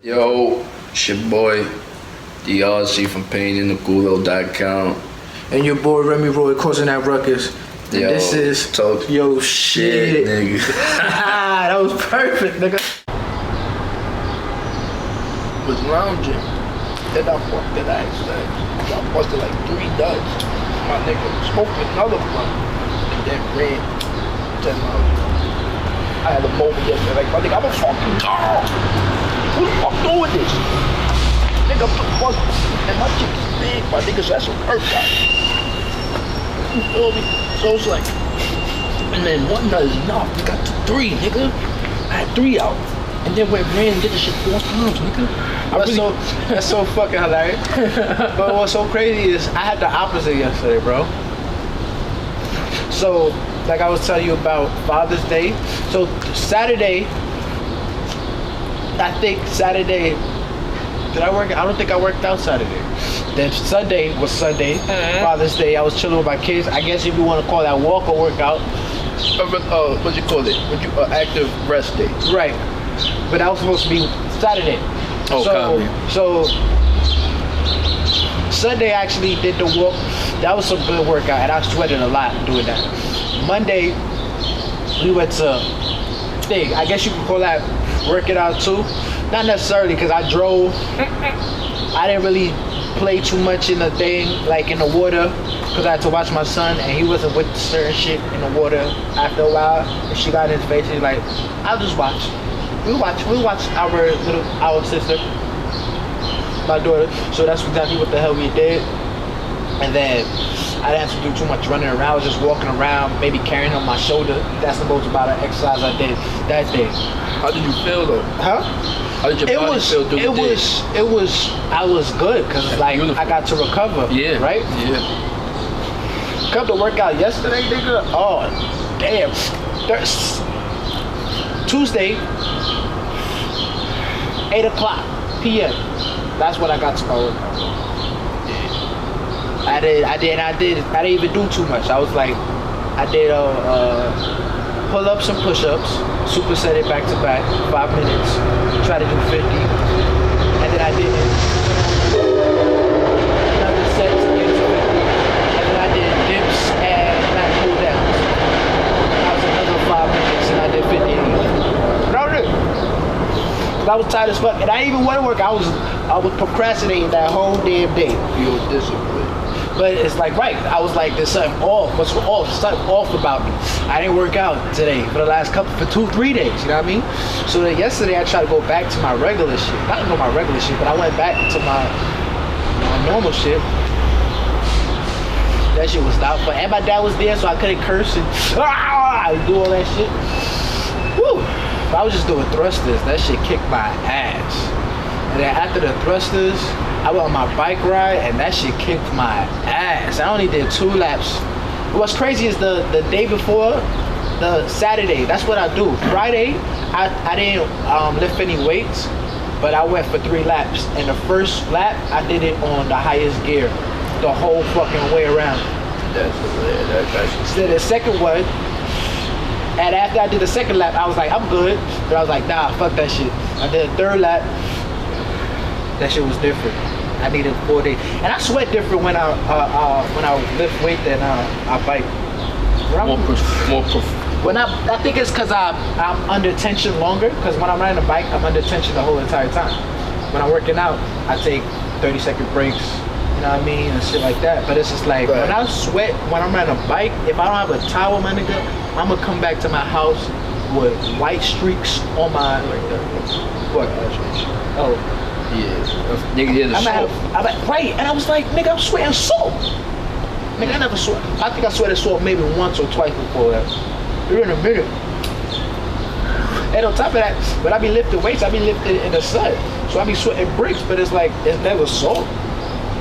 Yo, it's your boy, DRC from PainInTheGulo.com. And your boy Remy Roy causing that ruckus. And Yo, this is talk yo shit. nigga. That was perfect, nigga. Was lounging, then I fucked that ass. I busted like 3 duds. My nigga smoked another blunt, and then ran 10 miles. I had a moment yesterday, like, my nigga, I'm a fucking dog. Who the fuck doing this? Nigga, fuck, and my chick is big, my niggas had some perk out. You feel me? So it's like, and then 1 nut is enough. We got to 3, nigga. I had 3 out. And then we ran and did this shit 4 times, nigga. That's so fucking hilarious. But what's so crazy is I had the opposite yesterday, bro. So, like I was telling you about Father's Day. So Saturday, I think Saturday, did I work? I don't think I worked out Saturday. Then Sunday was Sunday, Father's Day. I was chilling with my kids. I guess if you want to call that walk or workout. What you call it? Active rest day. Right. But that was supposed to be Saturday. Oh, so Sunday I actually did the walk. That was some good workout, and I sweated a lot doing that. Monday we went to thing. I guess you could call that working out too. Not necessarily because I drove. I didn't really play too much in the thing, like in the water, because I had to watch my son, and he wasn't with certain shit in the water. After a while, and she got in his face, he's like, I'll just watch. We watch our sister, my daughter. So that's exactly what the hell we did. And then I didn't have to do too much running around. I was just walking around, maybe carrying on my shoulder. That's the most amount of exercise I did that day. How did you feel though? Huh? How did your body feel through the day? I was good because like beautiful. I got to recover. Yeah. Right? Yeah. Come to work out yesterday, nigga. Oh, damn. Tuesday, 8 o'clock p.m. That's when I got to my workout. I didn't even do too much. I was like, I did pull-ups and push-ups, superset it back to back, 5 minutes, try to do 50, and then I did another set to get to 50, and then I did dips and back pull downs. That was another 5 minutes, and I did 50 again. No, I was tired as fuck, and I didn't even want to work. I was procrastinating that whole damn day. Feel disciplined. But it's like, right, I was like, there's something off. What's off? Something off about me. I didn't work out today for the last 2-3 days, you know what I mean? So then yesterday I tried to go back to my regular shit. Not to my regular shit, but I went back to my normal shit. That shit was out. But and my dad was there, so I couldn't curse and do all that shit. Woo! But I was just doing thrusters. That shit kicked my ass. And then after the thrusters, I went on my bike ride, and that shit kicked my ass. I only did 2 laps. What's crazy is the day before, the Saturday, that's what I do. Friday, I didn't lift any weights, but I went for 3 laps. And the first lap, I did it on the highest gear, the whole fucking way around. Then the second one, and after I did the second lap, I was like, I'm good. But I was like, nah, fuck that shit. I did a 3rd lap. That shit was different. I needed 4 days, and I sweat different when I lift weight than I bike. I think it's because I'm under tension longer. Because when I'm riding a bike, I'm under tension the whole entire time. When I'm working out, I take 30-second breaks. You know what I mean, and shit like that. But it's just like when I sweat when I'm riding a bike. If I don't have a towel, my nigga, I'm gonna come back to my house with white streaks on my what? Oh. Yeah, nigga, right, and I was like, nigga, I'm sweating salt. Nigga, I never sweat. I think I sweated salt maybe once or twice before that. You're in a minute. And on top of that, when I be lifting weights, I be lifting in the sun. So I be sweating bricks, but it's like, it's never salt.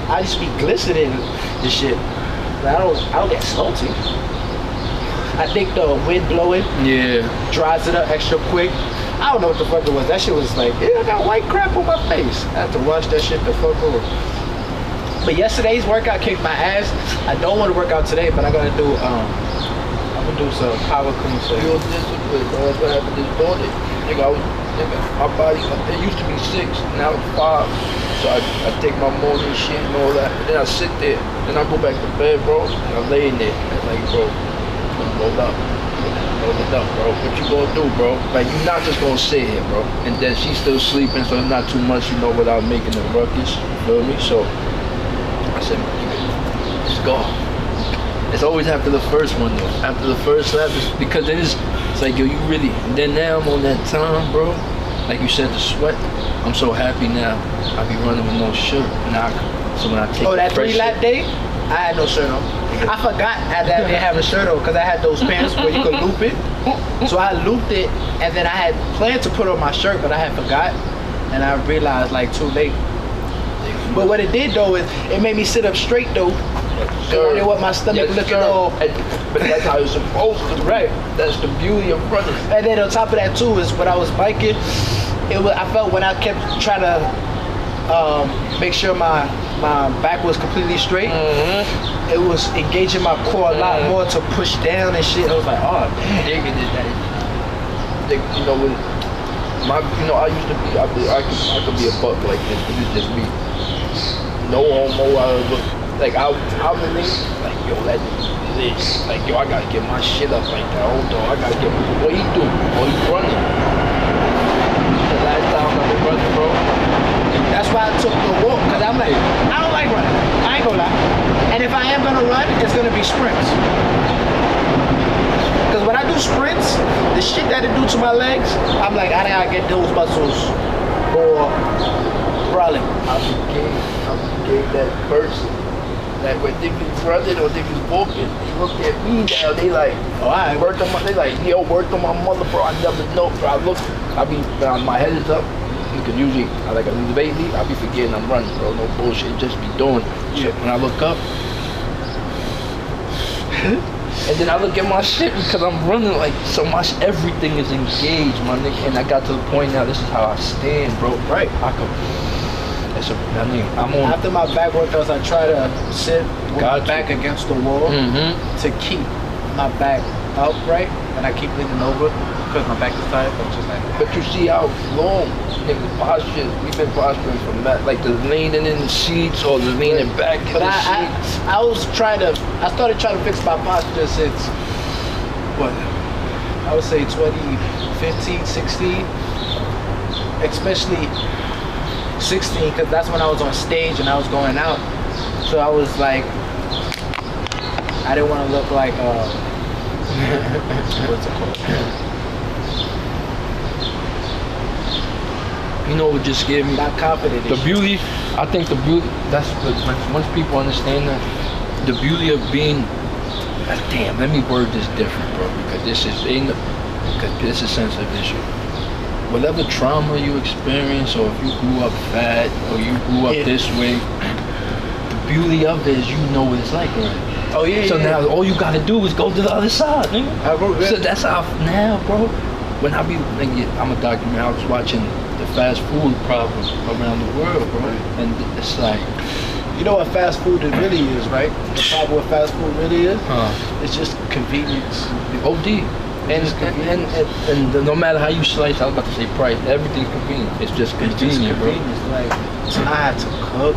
I just be glistening and shit. But I don't get salty. I think the wind blowing dries it up extra quick. I don't know what the fuck it was. That shit was like, I got white crap on my face. I had to wash that shit the fuck over. But yesterday's workout kicked my ass. I don't want to work out today, but I gotta do I'm gonna do some power clean shit. Feel disciplined, bro. That's what happened this morning. Nigga, I was Nigga, my body, it used to be 6, now it's 5. So I take my morning shit and all that. And then I sit there. Then I go back to bed, bro. And I lay in there. And like, bro, roll up. Roll it up, bro. What you gonna do, bro? Like, you're not just gonna sit here, bro. And then she's still sleeping, so it's not too much, you know, without making a ruckus. You feel me? So I said, let's go. It's always after the first one, though. After the first lap, because then it's like, yo, you really. And then now I'm on that time, bro. Like you said, the sweat. I'm so happy now. I be running with no shirt. Now, so when I take Oh, that fresh 3 lap shit- day? I had no shirt on. I forgot that I didn't have a shirt on because I had those pants where you could loop it. So I looped it, and then I had planned to put on my shirt, but I had forgot, and I realized like too late. But what it did though is it made me sit up straight though. Cause I didn't want my stomach Yes, looking sir. all. But that's how it's supposed to be. Right. That's the beauty of running. And then on top of that too is when I was biking, I felt when I kept trying to make sure my back was completely straight, it was engaging my core a lot more to push down and shit. I was like, oh man. Nigga did that. You know, I used to be, I could be a buck like this, but it's just me. No homo, like I really, like, yo, that nigga this. Like, yo, I gotta get my shit up like that. Hold on, I gotta get, what he do? Oh, he running. The last time I was running, bro. That's why I took the walk, because I'm like, I don't like running. I ain't gonna lie. And if I am gonna run, it's gonna be sprints. Because when I do sprints, the shit that it do to my legs, I'm like, I gotta get those muscles for running. I forgave that person. That when they was running or they was walking, they looked at me now, they like, Oh, I worked on my, they like, yo, worked on my mother, bro. I never know, bro. I be, my head is up. Because usually, lately, I be forgetting I'm running, bro. No bullshit, just be doing shit. When I look up, and then I look at my shit because I'm running like so much. Everything is engaged, my nigga. And I got to the point now. This is how I stand, bro. Right. I'm on. After my back workouts, I try to sit with my Gotcha. back against the wall to keep my back upright, and I keep leaning over because my back is tired. I'm just like, But you see how long, nigga, posture, we've been posturing from that, like the leaning in the seats or the leaning back in but the seats. I started trying to fix my posture since, what, I would say 2015, 16, especially 16, because that's when I was on stage and I was going out. So I was like, I didn't want to look like, what's it called? You know what just scared me? Not confident. The beauty, I think the beauty, that's once people understand that, the beauty of being, damn, let me word this different, bro, because this is a sensitive issue. Whatever trauma you experience, or if you grew up fat, or you grew up this way, the beauty of it is you know what it's like already. Oh yeah. So now all you gotta do is go to the other side, nigga. So that's how now, bro. When I be, I'm a documentary. I was watching the fast food problem around the world, bro, and it's like, You know what fast food it really is, right? The problem with fast food really is? It's just convenience. OD. And no matter how you slice, I was about to say price, everything's convenient. It's just It's just convenient, bro. convenience. Like, so now I have to cook.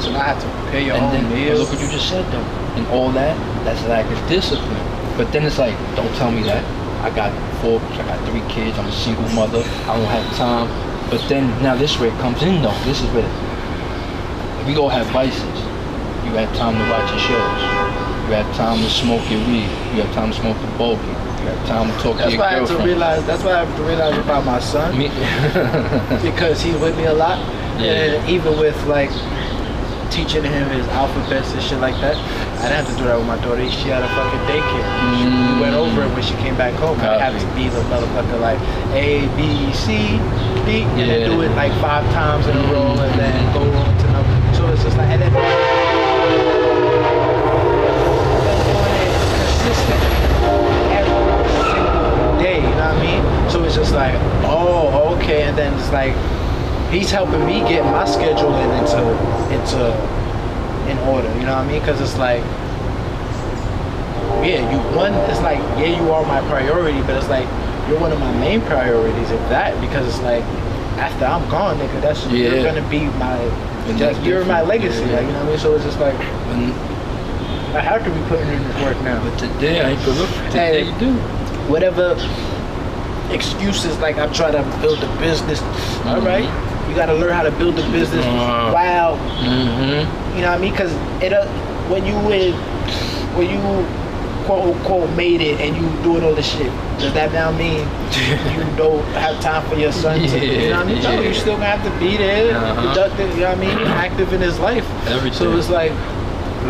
So now I have to prepare your And own then meals. look what you just said though. And all that's lack of discipline. But then it's like, don't tell me that. I got 3 kids, I'm a single mother, I don't have time. But then now this is where it comes in though. This is where we all have vices. You have time to watch your shows. You have time to smoke your weed. You have time to smoke the bogey. You have time to talk to your girlfriend. That's why I have to realize about my son. Me- Because he's with me a lot. Yeah. And even with like teaching him his alphabets and shit like that, I didn't have to do that with my daughter. She had a fucking daycare. We went over it when she came back home. I have to be the motherfucker like A, B, C, D, and then do it like 5 times in a row and then go on to number. So it's just like, and then doing it consistent every single day, you know what I mean? So it's just like, oh, okay, and then it's like, he's helping me get my schedule in order, you know what I mean? Because it's like, it's like, yeah, you are my priority, but it's like, you're one of my main priorities of that, because it's like, after I'm gone, nigga, you're Yeah. gonna be my, And that's you're my different. legacy, Yeah. like, you know what I mean? So it's just like, And, I have to be putting in this work now. but today I ain't gonna look. Today you do. Whatever excuses, like I try to build a business. All right, you got to learn how to build a business while Mm-hmm. you know what I mean. Because when you quote unquote made it and you doing all this shit, does that now mean you don't have time for your son? To, you know what I mean? No, Yeah. you still gonna have to be there, productive. You know what I mean? Active in his life. Everything. So it's like,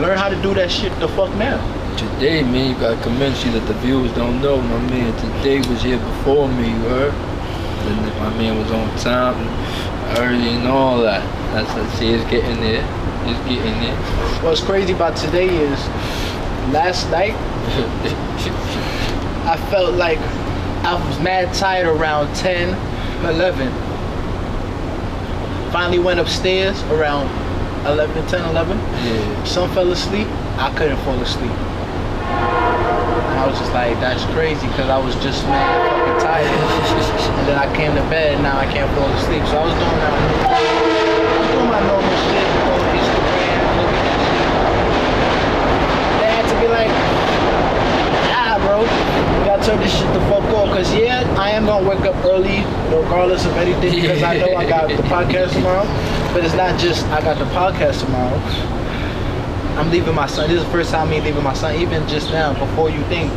learn how to do that shit the fuck now. Today, man, you gotta convince you that the viewers don't know. My man today was here before me, you heard? And my man was on time and early and all that. See, it's getting there. It's getting there. What's crazy about today is, last night I felt like I was mad tired around 10, 11. Finally went upstairs around 11, 10, 11. Yeah. Some fell asleep. I couldn't fall asleep. And I was just like, that's crazy, because I was just mad fucking tired. And then I came to bed and now I can't fall asleep. So I was doing my normal shit, going on Instagram, looking at shit. They had to be like, bro, you gotta turn this shit the fuck off. Cause yeah, I am gonna wake up early, regardless of anything, because I know I got the podcast tomorrow. But it's not just I got the podcast tomorrow. I'm leaving my son. This is the first time me leaving my son. Even just now, before you think,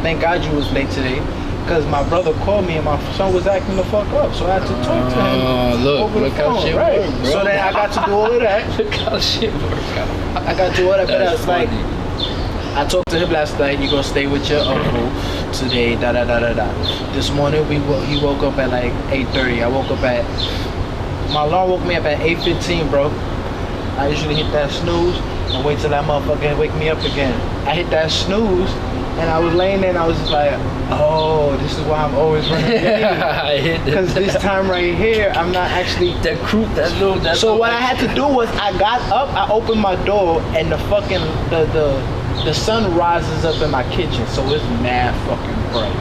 thank God you was late today. Cause my brother called me and my son was acting the fuck up, so I had to talk to him over the phone. How shit Right. work, bro. So then I got to do all of that. Look how shit work out. I got to do all that, but That's it's like, funny. I talked to him last night. You gonna stay with your uncle today? Da da da da da. This morning he woke up at like 8:30. I woke up at, my alarm woke me up at 8:15, bro. I usually hit that snooze and wait till that motherfucker wake me up again. I hit that snooze and I was laying there and I was just like, oh, this is why I'm always running late. I hit Because this time right here, I'm not actually. that crew, that little. So what I had to do was I got up, I opened my door, and the fucking the sun rises up in my kitchen, so it's mad fucking bright.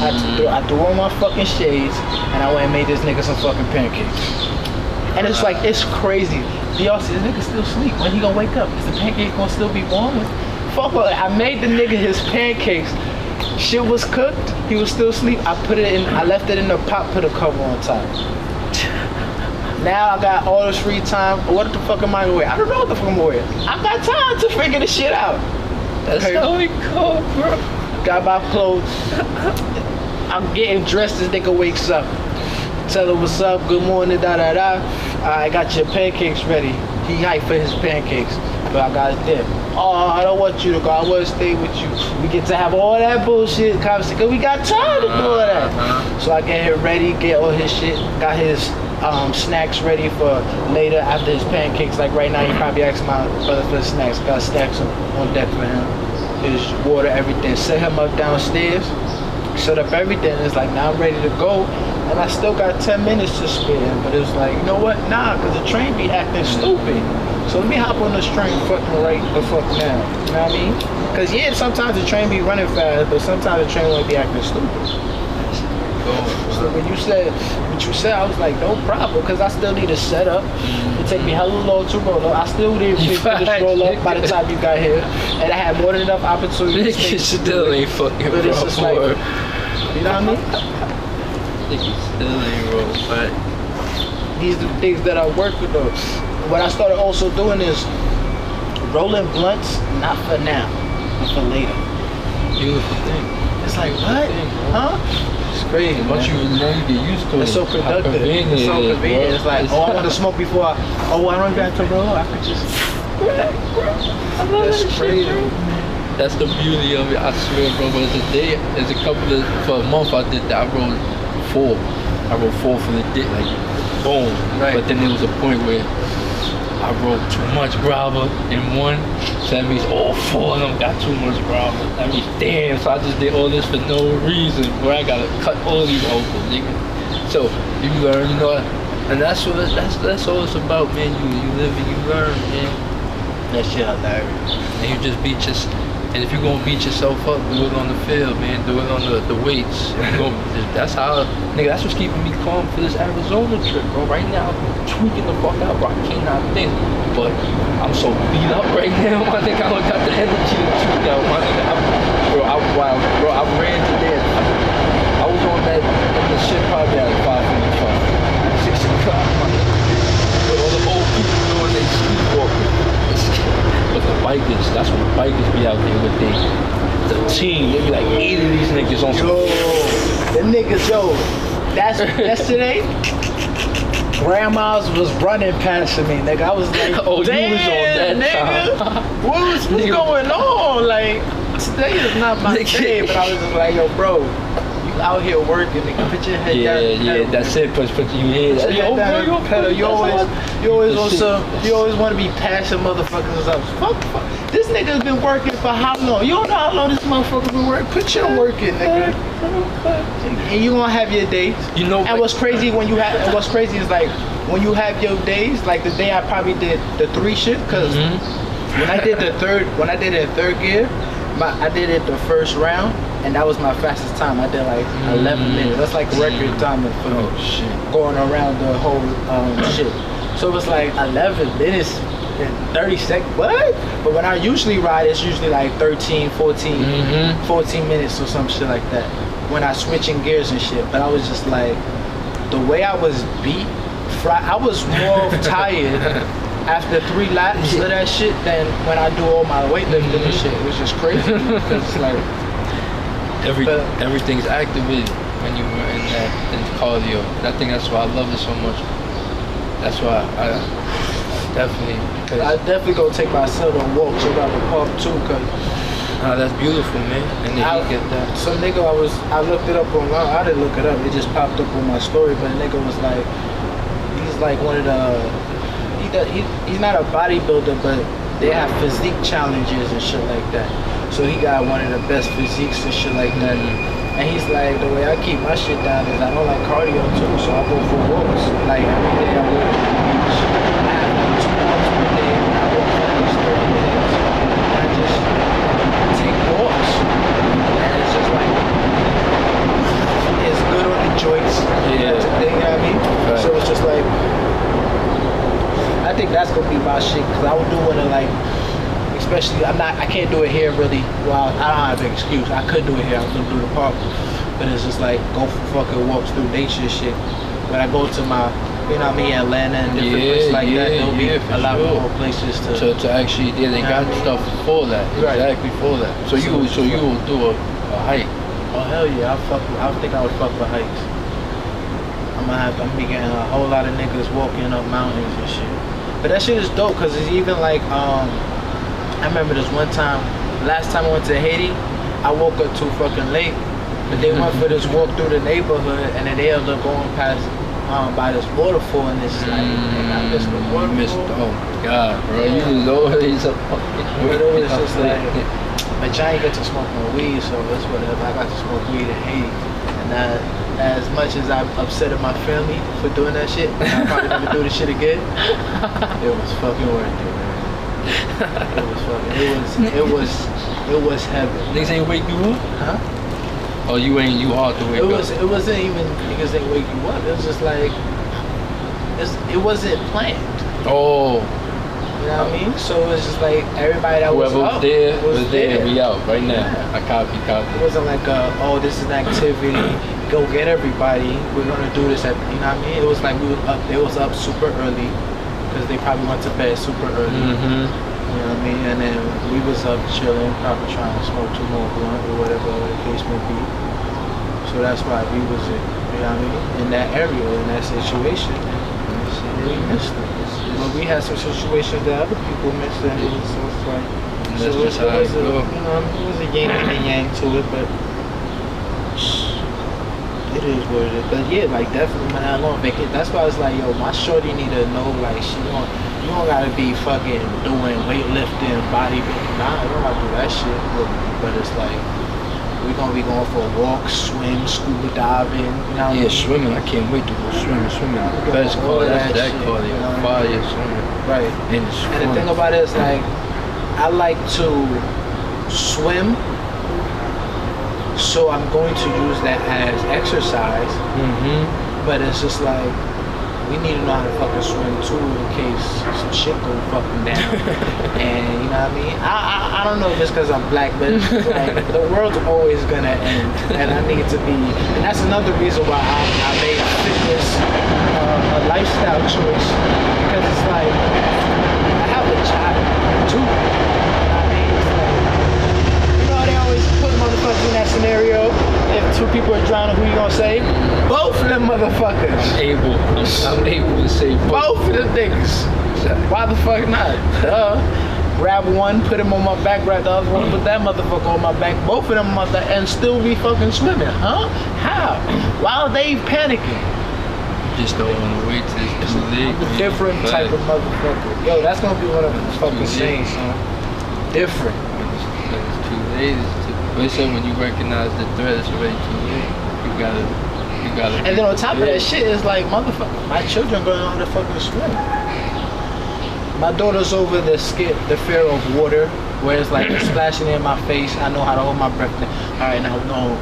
I threw on my fucking shades, and I went and made this nigga some fucking pancakes. And it's like, it's crazy. Do y'all see this nigga still sleep? When he gonna wake up? Is the pancake gonna still be warm? Fuck, I made the nigga his pancakes. Shit was cooked. He was still asleep. I left it in the pot, put a cover on top. Now I got all this free time. What the fuck am I gonna wear? I don't know what the fuck I'm gonna wear. I got time to figure this shit out. That's Okay. how we go, bro. Got my clothes. I'm getting dressed as nigga wakes up. Tell him what's up, good morning, da da da. I got your pancakes ready. He hyped for his pancakes, but I got a dip. Oh, I don't want you to go. I want to stay with you. We get to have all that bullshit conversation, cause we got time to do all that. So I get him ready, get all his shit, got his snacks ready for later after his pancakes. Like right now, he probably asking my brother for the snacks. Got snacks on deck for him. His water, everything. Set him up downstairs. Set up everything. It's like, now I'm ready to go. And I still got 10 minutes to spare. But it's like, you know what? Nah, because the train be acting stupid. So let me hop on this train fucking right the fuck now. You know what I mean? Because yeah, sometimes the train be running fast, but sometimes the train won't be acting stupid. So when you said what you said, I was like, no problem, because I still need to set up. It take me hella long to roll up. I still didn't finish roll up by the time you got here, and I had more than enough opportunity. Nigga still ain't fucking But it's just like, roll. you know what I mean? Nigga still ain't roll, but These are the things that I work with though. What I started also doing is rolling blunts, not for now, but for later. beautiful thing. It's like, what? Huh? It's crazy. Once you learn to get used to it, It's so how productive. convenient It's so it is, convenient. bro. It's like, oh, I want to smoke before I don't even have to roll. I could just. That's crazy. That's the beauty of it, I swear, bro. But today, for a month I did that. I rolled 4. I rolled 4 for the day, like, boom. Right. But then there was a point where I rolled too much grabber in one, so that means all 4 of them got too much grabber. I mean, damn, so I just did all this for no reason, where I gotta cut all these open, nigga. So, you learn, you know, and that's all it's about, man. You live and you learn, man. That shit hilarious. And you just be And if you're gonna beat yourself up, do it on the field, man. Do it on the weights. If you that's how, nigga. That's what's keeping me calm for this Arizona trip, bro. Right now, I'm tweaking the fuck out, bro. I cannot think, but I'm so beat up right now. I think I don't got the energy to tweak out, my nigga. I ran today. I was on that shit probably at 5:45, 6 o'clock, my nigga. With all the old people doing they sleepwalking. But the bikers, that's when the bikers be out there with the team. They be like 8 of these niggas on some. Yo, the niggas, yo, that's yesterday. Grandma's was running past me, nigga. I was like, oh, damn, you was on that nigga. time. What's going on? Like, today is not my day, but I was just like, yo, bro, you out here working, nigga. Put your head down. Yeah, that's it. Put you here. Put your head down, pedal. You always want to be passing motherfuckers up. Fuck. This nigga's been working for how long? You don't know how long this motherfucker been working. Put your work in, nigga. And you gonna have your days. You know. And what's crazy is like when you have your days, like the day I probably did the 3 shit, cause when I did it third gear, I did it the first round, and that was my fastest time. I did like 11 minutes. That's like record time for going around the whole shit. So it was like 11 minutes and 30 seconds. What? But when I usually ride, it's usually like 13, 14 minutes or some shit like that. When I switch in gears and shit. But I was just like, the way I was beat, I was more tired after 3 laps of that shit than when I do all my weightlifting and shit. It was just crazy. It's like everything's activated when you were in cardio. I think that's why I love it so much. That's why I definitely go take my son on walks around the park too, cause that's beautiful, man. And then you get that. Some nigga I looked it up online. I didn't look it up. It just popped up on my story. But the nigga was like, he's like one of the. He's not a bodybuilder, but they have physique challenges and shit like that. So he got one of the best physiques and shit like that. And he's like, the way I keep my shit down is I don't like cardio too, so I go for walks. Like every day I walk to the beach. I have like 2 hours per day and I walk for at least 30 minutes. And I just take walks. And it's just like, it's good on the joints. Yeah. You know what I mean? Right. So it's just like, I think that's gonna be my shit, cause I would do it like, especially I can't do it here really. Well, I don't have an excuse. I could do it here. I could do the park, but it's just like go for fucking walks through nature shit. When I go to my, you know what I mean, Atlanta and different places like that, there'll be a lot more places to actually, they got stuff for that. Right. Exactly for that. So you will do a hike. Oh hell yeah, I think I would fuck with hikes. I'm gonna be getting a whole lot of niggas walking up mountains and shit. But that shit is dope, cause it's even like I remember this one time, last time I went to Haiti, I woke up too fucking late. But they went for this walk through the neighborhood, and then they ended up going past by this waterfall, and it's like, I missed the waterfall. Oh my god, bro, you was always a fucking. But it was just like, but I ain't get to smoke no weed, so that's whatever. I got to smoke weed in Haiti, and as much as I'm upset at my family for doing that shit, I probably never do the shit again. It was fucking worth it, man. It was heaven. Niggas ain't wake you up? Huh? Oh, you hard to wake up. It wasn't even because they wake you up. It was just like, it wasn't planned. Oh. You know what I mean? So it was just like everybody that whoever was up was there. We out right now. Yeah. I copy. It wasn't like, oh, this is an activity. Go get everybody. We're gonna do this at, you know what I mean? It was like we was up. They was up super early because they probably went to bed super early. You know what I mean? And then we was up chilling, probably trying to smoke 2 more blunt or whatever the case may be. So that's why we was, you know what I mean, in that area, in that situation. And we missed it. But we had some situations that other people missed, and so it's like, it was a yin and a yang to it, but it is what it is. But yeah, like definitely when I long vacation, that's why I was like, yo, my shorty need to know, like, you don't gotta be fucking doing weightlifting, bodybuilding. Nah, I don't gotta do that shit. But it's like, we're gonna be going for walks, swim, scuba diving, you know what I mean? Swimming, I can't wait to go swimming. Best cardio, that cardio, fire, swimming. Right. And the thing about it is like, I like to swim, so I'm going to use that as exercise. But it's just like, we need to know how to fucking swim too in case some shit go fucking down. And you know what I mean? I don't know if it's because I'm black, but like, the world's always gonna end, and I need to be. And that's another reason why I made fitness a lifestyle choice, because it's like I have a child too. You know what I mean? It's like, you know how they always put motherfuckers in that scenario. If two people are drowning, who you gonna save? Both of them motherfuckers. I'm able to say Both of them niggas. Why the fuck not? Grab one, put him on my back, grab the other one, put that motherfucker on my back, both of them and still be fucking swimming, huh? How? Why are they panicking? Just don't want to wait till it's too late. I'm a different type of motherfucker. Yo, that's gonna be one of the fucking sayings, son. Different. It's too late. They say when you recognize the threat, it's already too late. You gotta. And then on top of that shit, it's like, motherfucker, my children gonna know how to fucking swim. My daughter's over the fear of water, where it's like it's splashing in my face. I know how to hold my breath. All right, now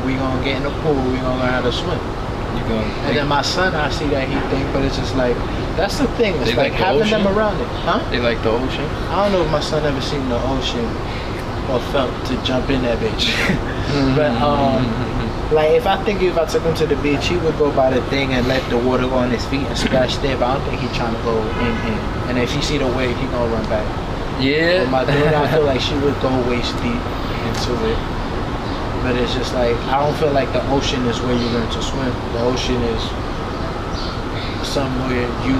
we gonna get in the pool. We gonna learn how to swim. And then my son, I see that he think, but it's just like, that's the thing. It's like having them around it, huh? They like the ocean. I don't know if my son ever seen the ocean or felt to jump in that bitch. But like if I took him to the beach, he would go by the thing and let the water go on his feet and splash there. But I don't think he's trying to go in. And if he see the wave, he gonna run back. Yeah. But my daughter, I feel like she would go waist deep into it. But it's just like, I don't feel like the ocean is where you learn to swim. The ocean is somewhere you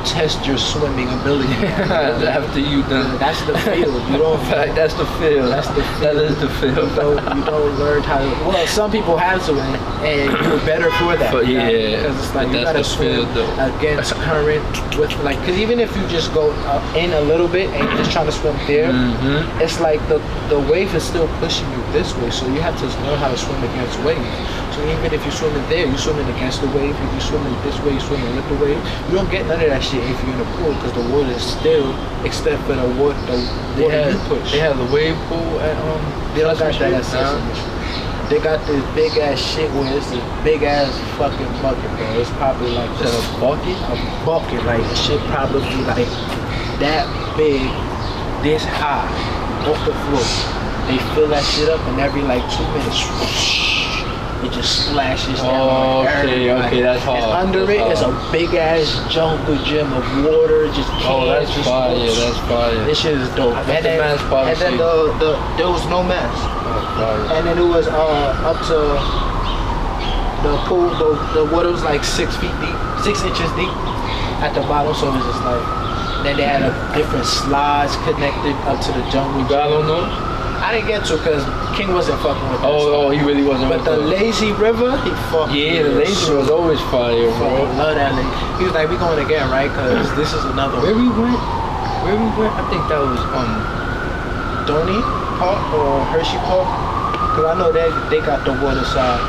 test your swimming ability. After you done. That's the field. You don't. That's the field. That's the field. That is the field. You don't learn how to. Well, some people have to, and you're better for that. But yeah, because it's like you gotta swim against current with like. Because even if you just go in a little bit and you're just trying to swim there, it's like the wave is still pushing you this way. So you have to learn how to swim against waves. So even if you're swimming there, you're swimming against the wave. If you're swimming this way, you're swimming with the wave. You don't get none of that shit if you're in a pool, because the water is still, except for the water you push. They have the wave pool at They don't got that at Sesame. They got this big ass shit where it's a big ass fucking bucket, bro. It's probably like a bucket. A bucket, like the shit probably like that big, this high, off the floor. They fill that shit up, and every like 2 minutes. It just splashes down. Oh, okay, that's hard. And under it's a big ass jungle gym of water. Just that's fire. That's fire. This shit is dope. And then there was no mask. And then it was up to the pool. The water was like 6 feet deep, 6 inches deep at the bottom. So it was just like. Then they had different slides connected up to the jungle. You got on those? I didn't get to because King wasn't fucking with that. Oh, he really wasn't. But the lazy river, he fucked. Yeah, the lazy river was always fire, bro. I love that. He was like, "We going again, right? Because this is another." Where we went? I think that was Donny Park or Hershey Park. Because I know that they got the water side.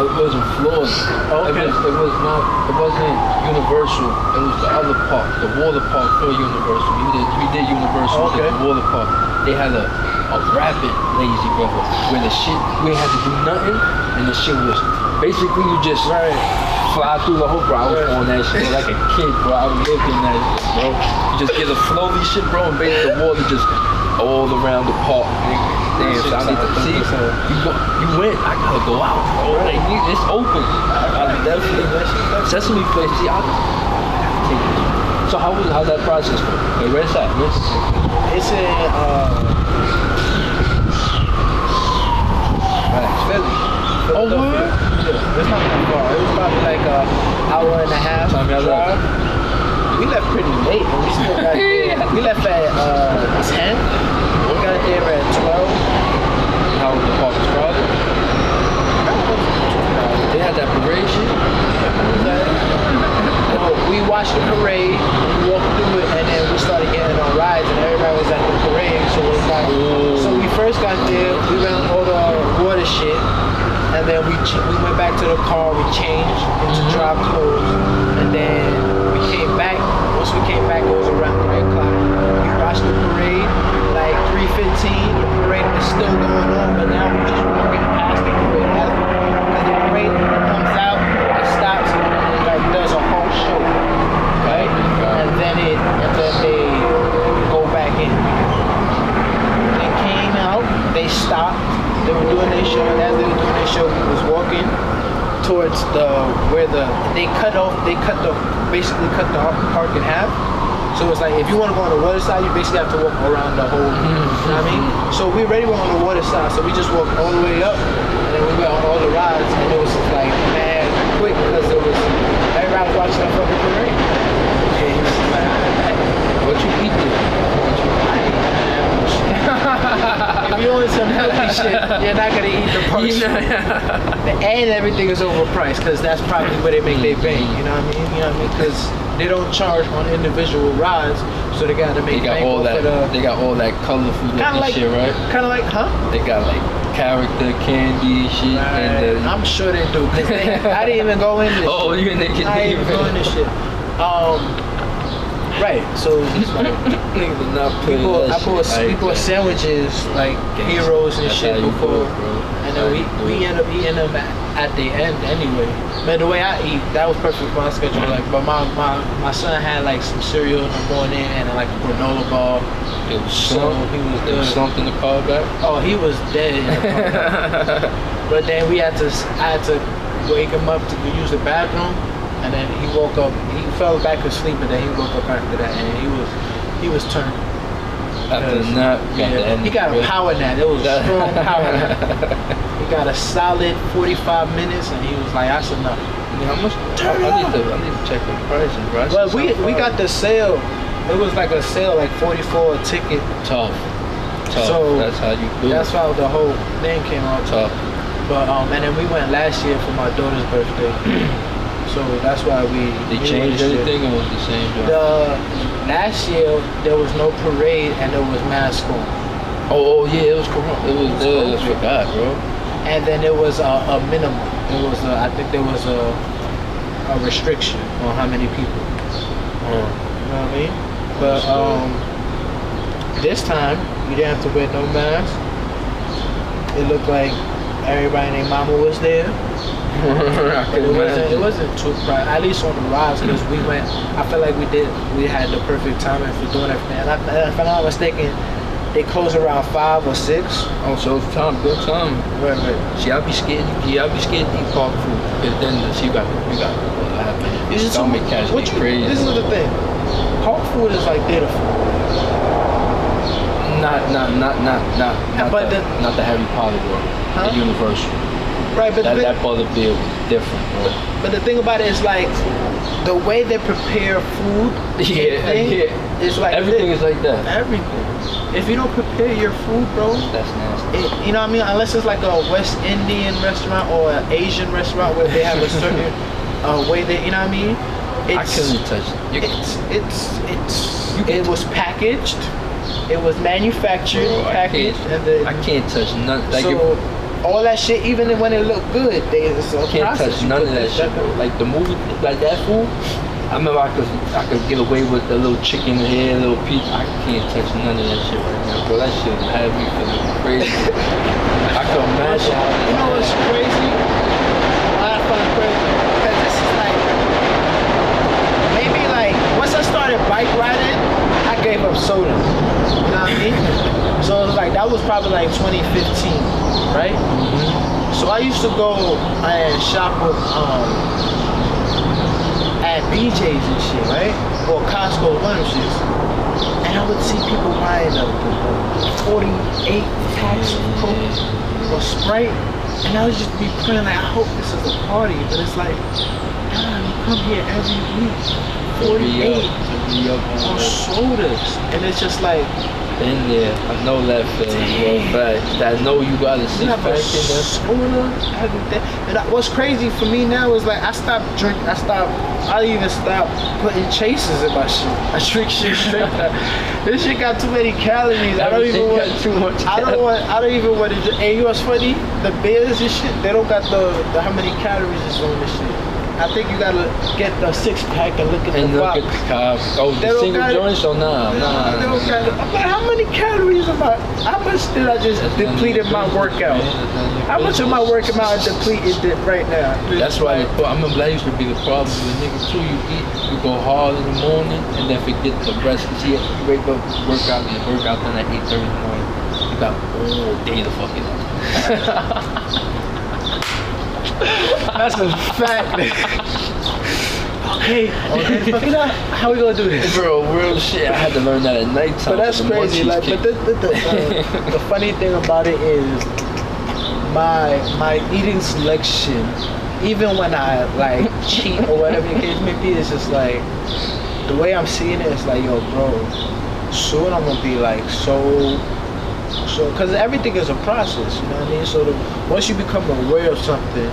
It wasn't Florida. Okay. It wasn't Universal. It was the other park, the water park for Universal. We did Universal, okay. The water park. They had a rapid lazy river where we had to do nothing, and the shit was basically you just fly through the whole, bro. I was on that shit like a kid, bro. I lived in that shit, bro. You just get a floaty shit, bro, and basically the water just all around the park. Damn, so I need to see. You went. I gotta go out, bro. Like, it's open. I definitely Sesame Place. See, I take it. So how's that process go? Wait, where's that? It's in Philly. Oh, word? Yeah, it's not that far. It was probably like an hour and a half drive. We left pretty late, and we still got there. We left at 10. We got there at 12. How was the park crowded? They had that parade shit? Well, we watched the parade, we walked through it, and then we started getting on rides, and everybody was at the parade. So it was like, so we first got there, we ran all the water shit, and then we went back to the car. We changed into drop clothes, and then we came back. Once we came back, it was around 3 o'clock. We watched the parade, like 3:15. The parade was still going on, but now we're just walking past the parade. Because the parade comes out, it stops, and then it like does a whole show, right? And then they go back in. They came out, they stopped, they were doing their show, and as they were doing their show, we was walking towards they basically cut the park in half. So it's like if you want to go on the water side, you basically have to walk around the whole, you know what I mean? So we already went on the water side, so we just walked all the way up, and then we went on all the rides, and it was just like mad quick because everybody was watching the fucking parade. What you eat If you want some healthy shit, you're not gonna eat the parts. And everything is overpriced because that's probably where they make their bank. You know what I mean? You know what I mean? Because they don't charge on individual rides, so they gotta make bank all that. They got all that colorful looking shit, right? Kind of like, huh? They got like character candy shit, Right. and I'm sure they do. 'Cause I didn't even go in this. oh, you and they can I didn't even go in this shit. Right. So it's like, niggas did not put I bought sandwiches like heroes and That's shit how you before, do it, bro. and then we end up eating them at the end anyway. But the way I eat, that was perfect for my schedule. Like, but my son had like some cereal in the morning and like a granola bar. It was So he was there was good. something to call back. Oh, he was dead. In the car. But then I had to wake him up to use the bathroom, and then he woke up. He fell back asleep, and then he woke up after that, and he was turned. After the nap, He got a power nap. It was a strong power nap. He got a solid 45 minutes, and he was like, "That's enough." How much? I need to check the prices, bro. Well, we got the sale. It was like a sale, like 44 a ticket. tough. So that's how you do That's it. how the whole thing came out. Tough. But and then we went last year for my daughter's birthday. So that's why we Changed this year. anything or was it the same job? Last year there was no parade and there was mask on. Oh yeah, it was corona. It was I COVID. forgot, bro. And then there was a minimum. It was I think there was a restriction on how many people. You know what I mean? But this time we didn't have to wear no mask. It looked like everybody and their mama was there. But it wasn't too bright, at least on the rides, because we went. I feel like we had the perfect timing for doing everything. And if I'm not mistaken, they close around 5 or 6. Oh, so it's time, good time. Right. See, I'll be scared to eat park food. Because then see, you got This is stomach catch me crazy. This is the thing. Park food is like theater food. Not But not the Harry Potter one. Huh? The Universal. Right, but That Butterbeer was different, bro. But the thing about it is like the way they prepare food. It's like everything is like that. Everything. If you don't prepare your food, bro, That's nasty. you know what I mean? Unless it's like a West Indian restaurant or an Asian restaurant where they have a certain way that, you know what I mean? I couldn't touch it. It was packaged. It was manufactured, Bro, packaged, I can't touch none. Like so all that shit, even when it looked good, it's a I can't process. touch You none put of that this, shit, bro. Like the movie, like that food. I remember I could get away with a little chicken here, a little pizza. I can't touch none of that shit right now, bro. That shit had me feeling crazy. I could imagine. You know what's crazy? I find crazy because this is like maybe like once I started bike riding, I gave up soda. You know what I mean? So it was like that was probably like 2015, right? So I used to go and shop with at BJ's and shit, right? Or Costco, one of them shits. And I would see people buying a 48 packs of Coke or Sprite, and I would just be praying like, I hope this is a party, but it's like, nah, you come here every week, 48 on sodas, and it's just like, Been there. I know that feeling, bro. Fact. I know you got a six You have pack a in there. schooner, everything. And what's crazy for me now is like I even stopped putting chasers in my shit. I drink shit straight up. This shit got too many calories. I don't even want too much. I don't even want to. And you know what's funny? The beers and shit, they don't got the how many calories is on this shit. I think you gotta get the 6-pack and look at And the look box. at the carbs. Oh, They the don't single got it. joints? Oh, nah. They don't got it. I'm like, how many calories am I? How much did I just depleted my workout? How much of my workout I depleted right now? That's why I remember that used to be the problem with niggas too. You eat, you go hard in the morning, and then forget the rest. You wake up, work out, and work out then at 8:30 in the morning. You got all day to fuck it up. That's a fact. Okay, fuck it up. How we gonna do this? Bro, real shit. I had to learn that at nighttime. But that's crazy. Like, but the funny thing about it is my eating selection. Even when I like cheat or whatever the case may be, it's just like the way I'm seeing it is like, yo, bro, soon I'm gonna be like so, because everything is a process, you know what I mean? So once you become aware of something,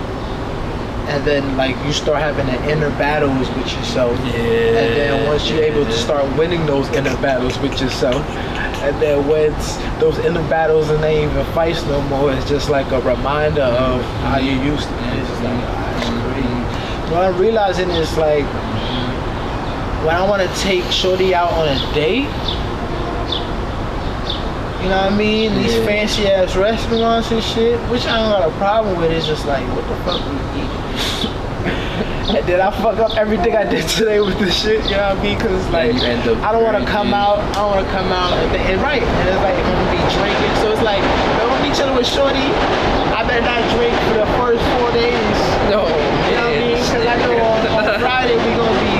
and then like you start having the inner battles with yourself, and then once you're able to start winning those inner battles with yourself, and then once those inner battles and they even fights no more, it's just like a reminder of how you used to. And it's just like, it's crazy. What I'm realizing is like when I want to take shorty out on a date, you know what I mean? These fancy ass restaurants and shit, which I don't got a problem with. It's just like, what the fuck we eat? And then I fuck up everything I did today with this shit, you know what I mean? Cause it's like, I don't want to come out, and right, and it's like, I'm gonna be drinking, so it's like, if I'm gonna be chilling with shorty, I better not drink for the first 4 days. No, you know what I mean? Cause I know on Friday we gonna be,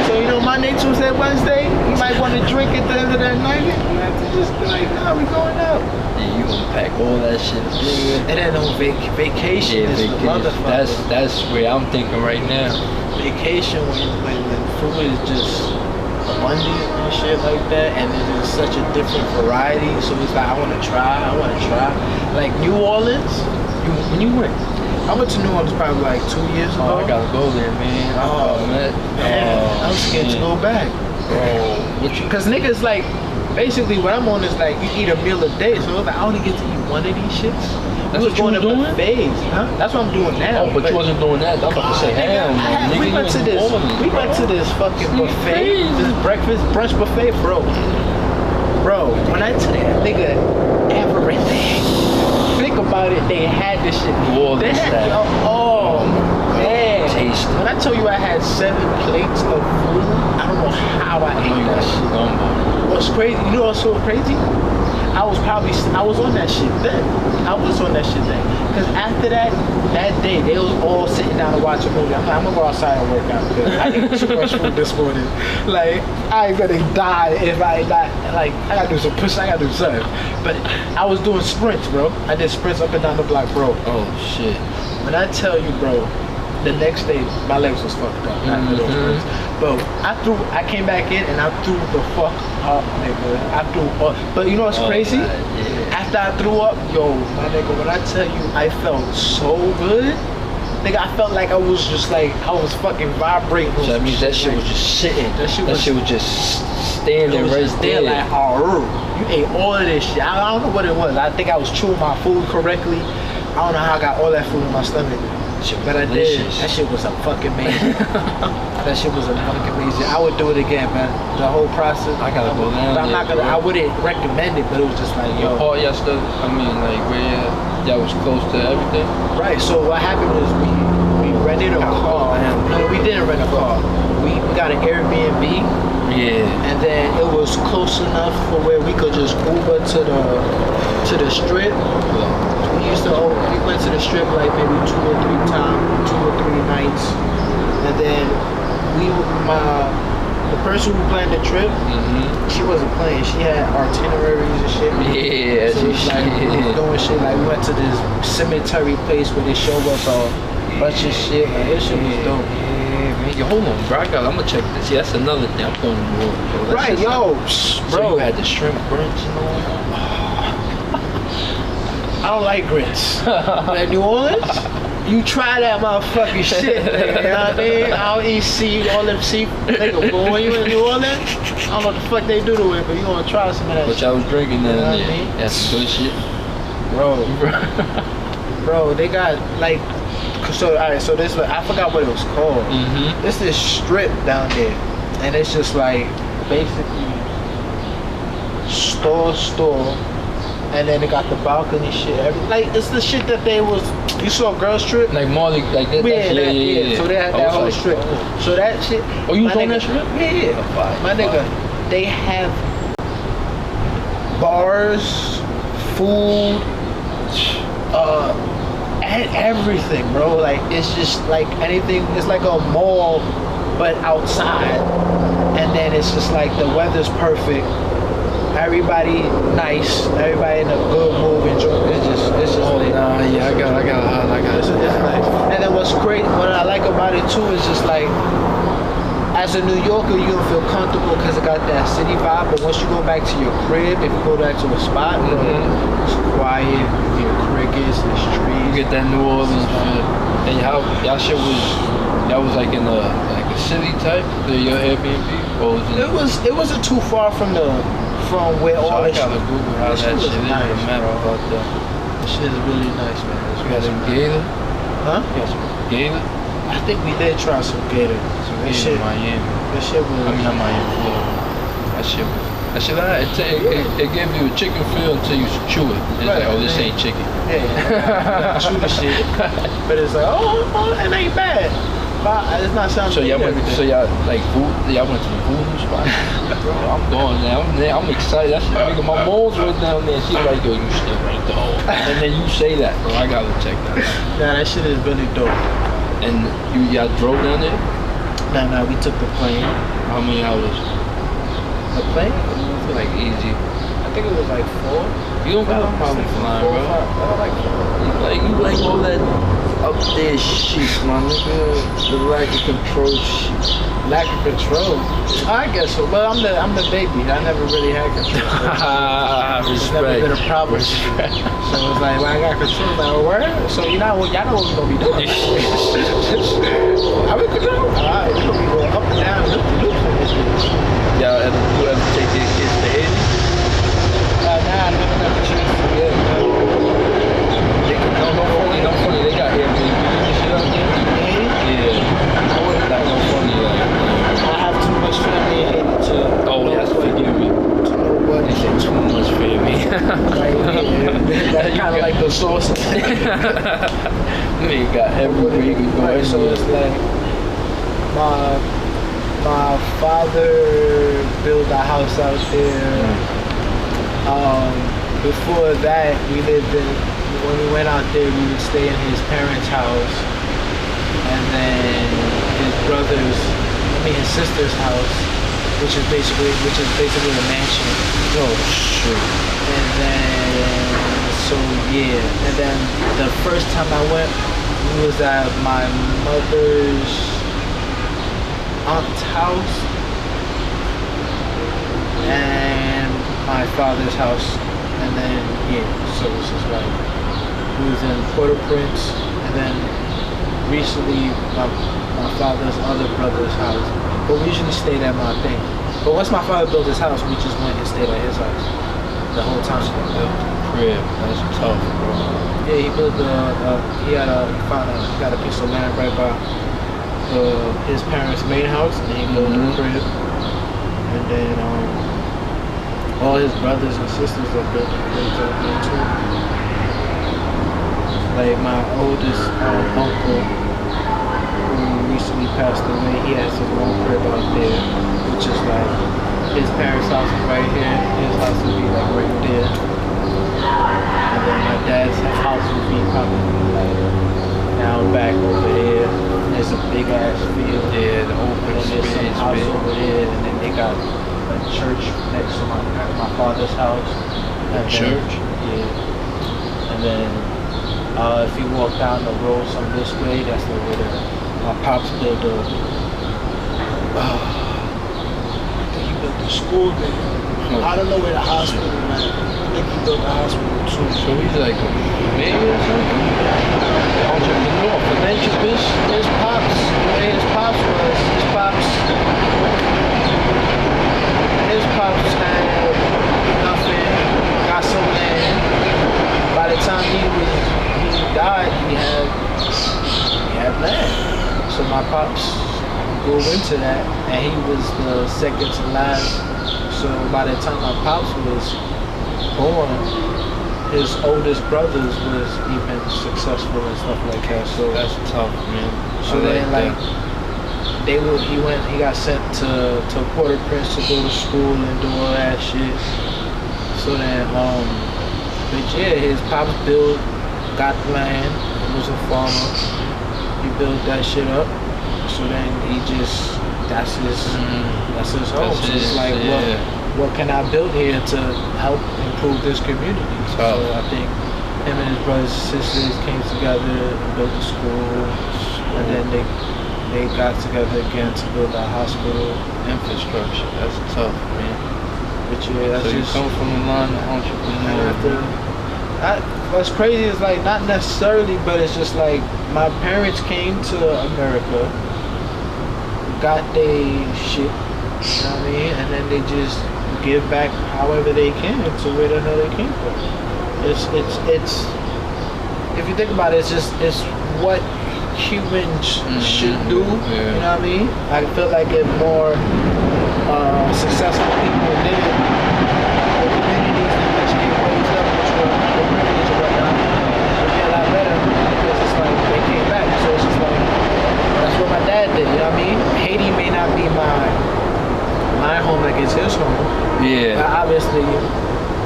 so you know, Monday, Tuesday, Wednesday, you might want to drink at the end of that night. You have to just be like, nah, we going out. Yeah, you gonna pack all that shit. And then on vacation is the motherfucker. That's where I'm thinking right now. Vacation when food is just abundant and shit like that, and then there's such a different variety. So it's like I want to try. Like New Orleans. When you went? I went to New Orleans probably like 2 years ago. I gotta go there, man. I'm scared to go back. Because niggas like, basically what I'm on is like, you eat a meal a day. So it's like, I only get to eat one of these shits. That's what you were doing? Buffets, huh? That's what I'm doing now. Oh, but you wasn't doing that. I'm about to say, hell no. We went to this fucking buffet, this breakfast brunch buffet, bro. Bro, when I tell that nigga everything, think about it, they had this shit. They had, oh man. Tasty. When I tell you I had 7 plates of food, I don't know how I ate that shit. What's crazy? You know what's so crazy? I was on that shit then. Cause after that day, they was all sitting down to watch a movie. I'm like, I'm gonna go outside and work out because I ate too much food this morning. Like, I ain't gonna die if I not, like, I gotta do some push, I gotta do something. But I was doing sprints, bro. I did sprints up and down the block, bro. Oh shit. When I tell you, bro, the next day my legs was fucked up. But I came back in and I threw the fuck up, nigga. I threw up. But you know what's crazy? After I threw up, yo, my nigga, when I tell you I felt so good, nigga, I felt like I was just like, I was fucking vibrating. So that means that shit was just sitting. That shit was just standing right there. Like, oh, you ate all of this shit. I don't know what it was. I think I was chewing my food correctly. I don't know how I got all that food in my stomach. But I did. That shit was a fucking amazing. That shit was a fucking amazing. I would do it again, man. The whole process. I gotta go down. But I'm not gonna. I wouldn't recommend it, but it was just like, yo. Oh, y'all still? I mean, like where y'all was close to everything. Right. So what happened was we rented a car. No, we didn't rent a car. We got an Airbnb. Yeah. And then it was close enough for where we could just Uber to the strip. We went to the strip like maybe 2 or 3 nights, and then the person who planned the trip, she wasn't playing. She had itineraries and shit. Yeah, so it's like we was doing shit. Like we went to this cemetery place where they show us bunch of shit. Like, this shit was dope. Yeah, man. Yo, hold on, bro. I'm gonna check this. See, that's another thing. I'm going to New Orleans. Yo, Right, yo, So bro. you had the shrimp grits and all that? I don't like grits. Like New Orleans, you try that motherfucking shit, nigga. You know what I mean? I don't eat all them nigga. But when you in New Orleans, I don't know what the fuck they do to it, but you wanna try some of that But shit. y'all was drinking that You know what I in there. mean? That's some good shit. Bro, they got like, so alright, so this, I forgot what it was called. Mm-hmm. It's this strip down there, and it's just like basically store, and then they got the balcony shit. Like it's the shit that they was. You saw Girls Trip? Like Marley, like that. Yeah. So they had that whole strip. So that shit. Oh, you was my on that nigga- strip? Yeah. My nigga, they have bars, food, and everything, bro. Like it's just like anything. It's like a mall, but outside. And then it's just like the weather's perfect. Everybody nice. Everybody in a good mood. Enjoy. It's just. Oh, lit. nah, yeah, I got It's nice. And then what's great, what I like about it too, is just like, as a New Yorker, you don't feel comfortable because it got that city vibe. But once you go back to your crib, if you go back to a spot, bro, it's quiet. You hear crickets, there's You trees. get that New Orleans shit. And y'all shit was like in a city type, your Airbnb? Or was It wasn't too far from where So all I this gotta Google how this that was shit is. nice, on the map bro. about that. This shit is really nice, man. It's You got really some nice. gator? Huh? You got some gator? I think we did try some gator. Some That gator shit, in Miami. that shit was. I mean, not Miami, Florida. That shit, it gave you a chicken feel until you chew it. It's Right, like, oh, this man. ain't chicken. Yeah, chew the shit. But it's like, oh, it ain't bad. But it's not something. So y'all to eat went, every so day. y'all went to the voodoo spot? Bro, I'm going there. I'm excited. That's nigga. My mom's went down there. She's like, yo, you still ain't though. And then you say that, bro. I gotta check that out. Nah, that shit is really dope. And y'all drove down there? Nah, we took the plane. How many hours? The plane? I feel like easy. I think it was like 4. You don't got a problem flying, bro. You like all that up there shit, my nigga. The lack of control shit. Lack of control. I guess so. But I'm the baby. I never really had control. It's never been a problem. So it's like, when I got control, like, oh, word? So y'all know what we're gonna be doing. Are we control? Alright, we're gonna be going up and down, loop in this bitch. Y'all ever take your kids to Haiti? Nah, I never got the chance to get it. No funny. They got Airbnb and shit out there. Yeah. I wouldn't Like, no funny, like. I have too much family in Haiti to Oh, know yes, what- forgive me. to know what They said too much for me. right here. That's kind of like the source. Nigga got everywhere you can go. Right, so it's like my father built a house out there. Before that, when we went out there, we would stay in his parents' house, and then his sister's house, which is basically a mansion. Oh, shit. And then the first time I went, we was at my mother's aunt's house and my father's house. And then, so it's just like, we was in Port-au-Prince, and then recently my father's other brother's house. But we usually stayed at my thing. But once my father built his house, we just went and stayed at his house the whole time. Crib, that's tough, bro. Yeah, he built he got a piece of land right by his parents' main house, and he built a crib. And then all his brothers and sisters have built cribs out there too. Like my oldest uncle, who recently passed away, he has his own crib out there, which is like his parents' house is right here, his house would be like right there. And then my dad's house would be probably like down back over there. There's a big ass field. Yeah, the open And then there's some space, house man. over there, and then they got a church next to my father's house. And then- Church? yeah. And then If you walk down the road some this way, that's the way that my pops built a. I think he built the school there. I don't know where the hospital went. I think he built the hospital too. So he's like a mayor or something? Entrepreneur, philanthropist? His pops, the way his pops was, his pops had nothing, got some land. By the time he died, he had land. So my pops grew into that, and he was the second to last. So by the time my pops was born, his oldest brothers was even successful and stuff like that. So That's tough, man. so then he got sent to Port-au-Prince to go to school and do all that shit. So then but yeah, his pops got land, was a farmer. He built that shit up. So then that's his home. So it's like what can I build here to help improve this community? So I think him and his brothers and sisters came together and built a school, and then they got together again to build a hospital. Infrastructure, that's tough, man. But yeah, that's So you just come from a line of entrepreneur. what's crazy is like not necessarily, but it's just like my parents came to America, got their shit, you know what I mean, and then they just give back however they can to where the hell they came from. It's if you think about it, it's what humans should do. You know what I mean? I feel like if more successful people did it, the communities in which they raised up, which were underprivileged or whatnot, would be a lot better because it's like they came back. So it's just like that's what my dad did. You know what I mean? Haiti may not be my home like it's his home. Yeah. But obviously,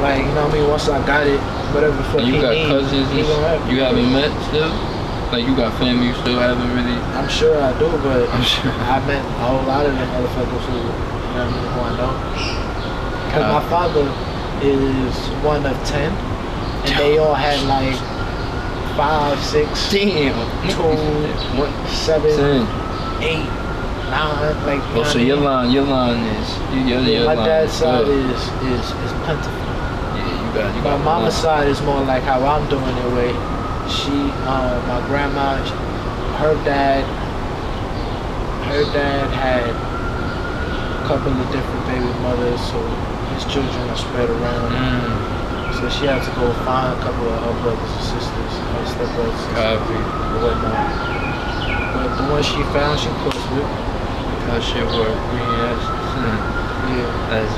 like, you know what I mean, once I got it, whatever the fuck And you got cousins he gonna have you haven't met still? Like you got family you still haven't really? I'm sure I do, but I'm sure. I met a whole lot of them motherfuckers who, you know what I mean, who I know. Because my father is one of 10, and they all had like 5, 6, Damn. 2, 7, 8, 9, like. Oh, so your line is your my line dad's is side good. is plentiful. Yeah, you My got mama's side is more like how I'm doing it. Way she, my grandma, her dad had a couple of different baby mothers, so his children are spread around. So she had to go find a couple of her brothers and sisters, her stepbrothers and Copy. whatnot. But the one she found, she close with. How shit work. Yeah.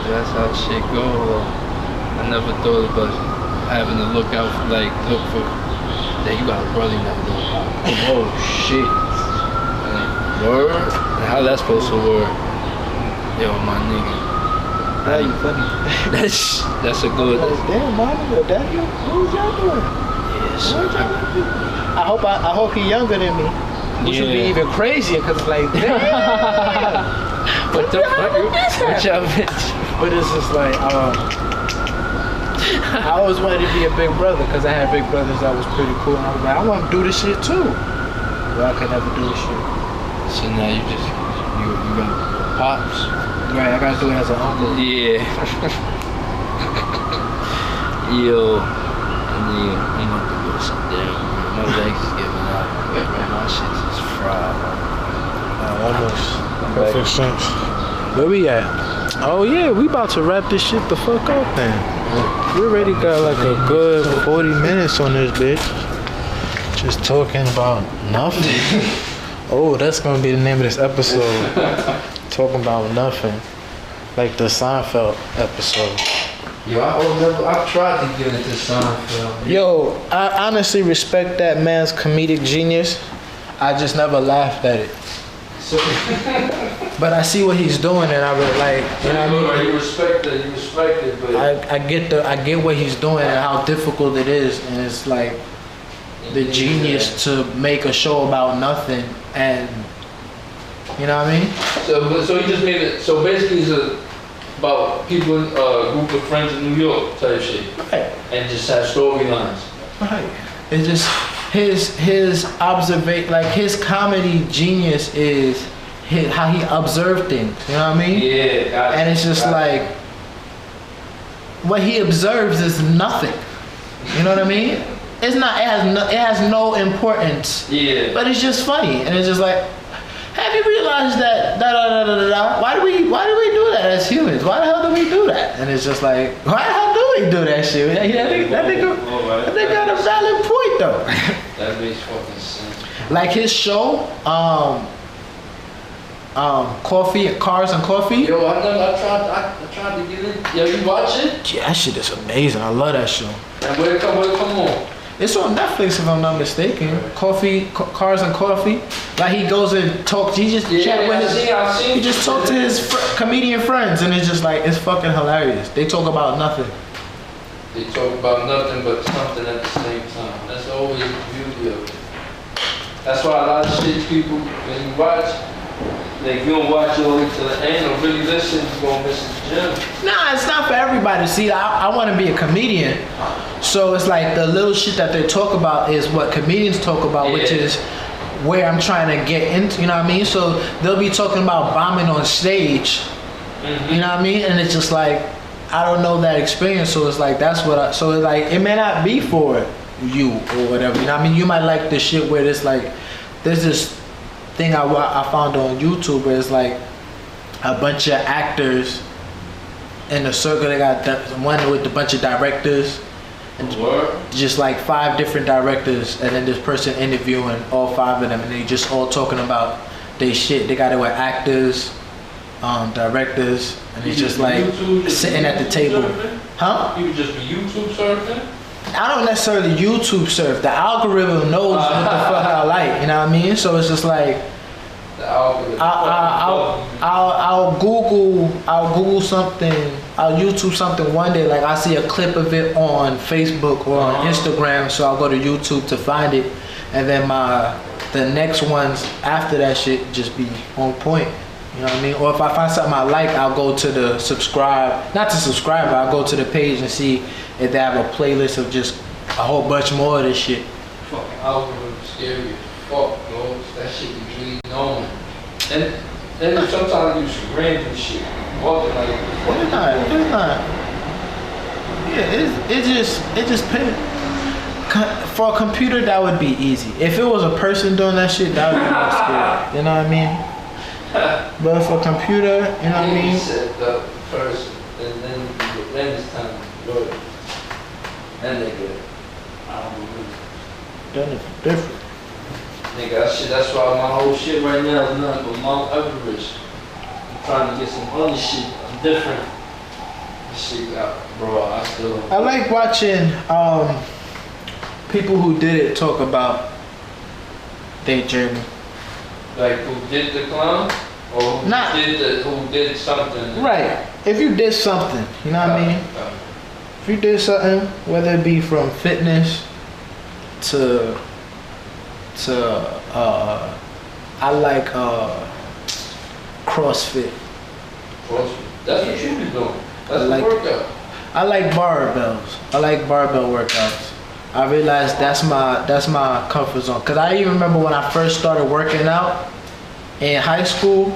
That's how shit go. I never thought about having to look for that you got a brother you never know about. Oh shit. Word? How that's supposed to work? Yo, my nigga. Now you funny. That's a good. Like, damn, mama, daddy, what was y'all doing? Yes. I hope he younger than me, which would be Yeah. even crazier, cause like, damn. What the fuck? What y'all bitch? But it's just like, I always wanted to be a big brother, cause I had big brothers that was pretty cool, and I was like, I want to do this shit too. But I could never do this shit. So now you got pops. Right, I gotta do it as an uncle. Yeah. Yo. Yeah, I'm about to go sit down. My legs is giving out. Man, my shit is fried. Almost. Perfect sense. Where we at? Oh yeah, we about to wrap this shit the fuck up then. We already got like a good 40 minutes on this bitch. Just talking about nothing. Oh, that's gonna be the name of this episode. Talking about nothing. Like the Seinfeld episode. Yo, I've tried to get into Seinfeld. Yo, I honestly respect that man's comedic genius. I just never laughed at it. So, But I see what he's doing, and I would like, you know what I mean? you respect it, but I get what he's doing and how difficult it is, and it's like the genius to make a show about nothing, and you know what I mean? So he just made it. So basically, it's about people, group of friends in New York type shit, Right. and just have storylines. Right. It's just his observation, like his comedy genius is how he observed things. You know what I mean? Yeah, gotcha. And it's just like what he observes is nothing. You know what I mean? It's not. It has no importance. Yeah. But it's just funny, and it's just like, have you realized that? Why do we do that as humans? Why the hell do we do that? And it's just like, why the hell do we do that shit? That nigga got a valid point though. That makes fucking sense. Like his show, Cars and Coffee. Yo, I tried to get in. Yo, you watch it? Yeah, that shit is amazing. I love that show. And where it come on? It's on Netflix if I'm not mistaken. Cars and Coffee. Like he goes and talks. He just chat with his. He just talk to his comedian friends, and it's just like it's fucking hilarious. They talk about nothing. They talk about nothing but something at the same time. That's always the beauty of it. That's why a lot of shit people, when you watch, like you don't watch it all the way to the end or really listen, you're gonna miss the gym. Nah, it's not for everybody. See, I want to be a comedian, so it's like the little shit that they talk about is what comedians talk about, which is where I'm trying to get into. You know what I mean? So they'll be talking about bombing on stage. Mm-hmm. You know what I mean? And it's just like I don't know that experience, so it's like that's what. So it's like it may not be for you or whatever. You know what I mean? You might like the shit where it's like there's this thing I found on YouTube where it's like a bunch of actors in a circle. They got one with a bunch of directors and just like 5 different directors, and then this person interviewing all 5 of them, and they just all talking about they shit. They got it with actors, directors, and it's just like sitting at the table. Huh? You just be YouTube surfing? I don't necessarily YouTube surf. The algorithm knows what the fuck I like. You know what I mean? So it's just like the algorithm. I'll Google something. I'll YouTube something one day. Like I see a clip of it on Facebook or on Instagram, so I'll go to YouTube to find it, and then the next ones after that shit just be on point. You know what I mean? Or if I find something I like, I'll go to the subscribe. Not to subscribe, but I'll go to the page and see if they have a playlist of just a whole bunch more of this shit. Fucking algorithm scary as fuck, bro. That shit be really known. And sometimes you some random shit. Walking like It's not. Yeah, it just for a computer that would be easy. If it was a person doing that shit, that would be more scary. You know what I mean? But for a computer, you know what I mean? You set the person, and then it's time to go. And they get, I don't believe it. Then it's different. Nigga, that's why my whole shit right now is nothing but Mount Everest. I'm trying to get some other shit different. Shit, bro, I still don't. I like watching people who did it talk about their journey. Like who did the clown? Or who did something? Right. If you did something, you know what I mean? If you did something, whether it be from fitness to I like CrossFit. CrossFit. That's what you be doing. That's like, the workout. I like barbells. I like barbell workouts. I realized that's my comfort zone. Cause I even remember when I first started working out in high school.